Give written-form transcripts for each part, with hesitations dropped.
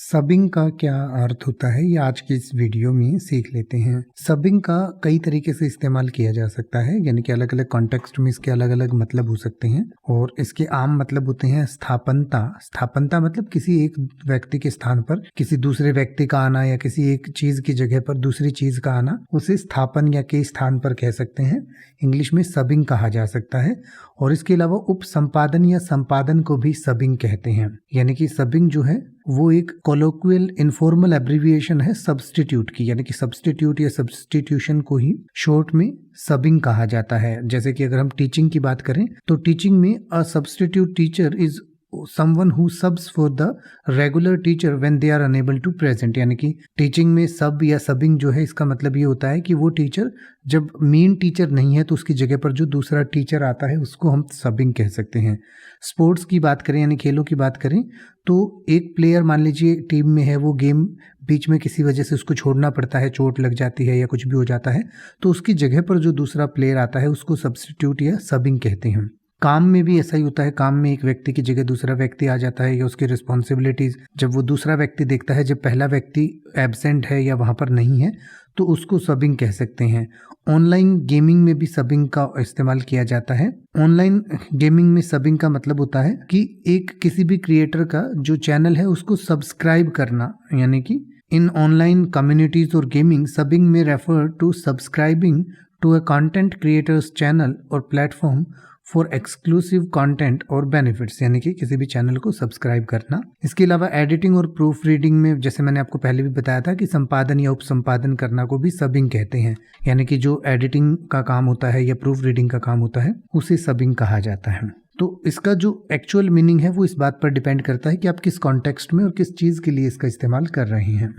सबिंग का क्या अर्थ होता है ये आज की इस वीडियो में सीख लेते हैं। सबिंग का कई तरीके से इस्तेमाल किया जा सकता है, यानी कि अलग अलग कॉन्टेक्स्ट में इसके अलग अलग मतलब हो सकते हैं। और इसके आम मतलब होते हैं स्थापनता। स्थापनता मतलब किसी एक व्यक्ति के स्थान पर किसी दूसरे व्यक्ति का आना या किसी एक चीज की जगह पर दूसरी चीज का आना, उसे स्थापन या के स्थान पर कह सकते हैं। इंग्लिश में सबिंग कहा जा सकता है। और इसके अलावा उप संपादन या संपादन को भी सबिंग कहते हैं। यानी कि सबिंग जो है वो एक कोलोक्वियल इनफॉर्मल एब्रिविएशन है सब्स्टिट्यूट की, यानी कि सब्स्टिट्यूट या सब्स्टिट्यूशन को ही शॉर्ट में सबिंग कहा जाता है। जैसे कि अगर हम टीचिंग की बात करें तो टीचिंग में a substitute teacher is someone who subs for the regular teacher when they are unable to present। यानी कि टीचिंग में सब या सबिंग जो है इसका मतलब ये होता है कि वो टीचर जब मेन टीचर नहीं है तो उसकी जगह पर जो दूसरा टीचर आता है उसको हम सबिंग कह सकते हैं। स्पोर्ट्स की बात करें यानी खेलों की बात करें तो एक प्लेयर मान लीजिए टीम में है, वो गेम बीच में किसी वजह से उसको छोड़ना पड़ता है, चोट लग जाती है या कुछ भी हो जाता है, तो उसकी जगह पर जो दूसरा प्लेयर आता है उसको सब्स्टिट्यूट या सबिंग कहते हैं। काम में भी ऐसा ही होता है। काम में एक व्यक्ति की जगह दूसरा व्यक्ति आ जाता है या उसकी रिस्पॉन्सिबिलिटीज जब वो दूसरा व्यक्ति देखता है, जब पहला व्यक्ति एब्सेंट है या वहां पर नहीं है तो उसको सबिंग कह सकते हैं। ऑनलाइन गेमिंग में भी सबिंग का इस्तेमाल किया जाता है। ऑनलाइन गेमिंग में सबिंग का मतलब होता है कि एक किसी भी क्रिएटर का जो चैनल है उसको सब्सक्राइब करना, यानी कि इन ऑनलाइन कम्युनिटीज और गेमिंग सबिंग में refer to subscribing to a content creators channel और प्लेटफॉर्म फॉर एक्सक्लूसिव कंटेंट और बेनिफिट्स, यानी कि किसी भी चैनल को सब्सक्राइब करना। इसके अलावा एडिटिंग और प्रूफ रीडिंग में जैसे मैंने आपको पहले भी बताया था कि संपादन या उपसंपादन करना को भी सबिंग कहते हैं। यानी कि जो एडिटिंग का काम होता है या प्रूफ रीडिंग का काम होता है उसे सबिंग कहा जाता है। तो इसका जो एक्चुअल मीनिंग है वो इस बात पर डिपेंड करता है कि आप किस कॉन्टेक्स्ट में और किस चीज के लिए इसका इस्तेमाल कर रहे हैं।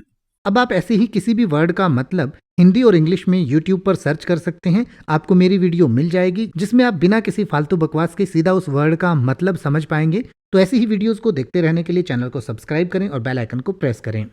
अब आप ऐसे ही किसी भी वर्ड का मतलब हिंदी और इंग्लिश में YouTube पर सर्च कर सकते हैं। आपको मेरी वीडियो मिल जाएगी जिसमें आप बिना किसी फालतू बकवास के सीधा उस वर्ड का मतलब समझ पाएंगे। तो ऐसी ही वीडियोस को देखते रहने के लिए चैनल को सब्सक्राइब करें और बेल आइकन को प्रेस करें।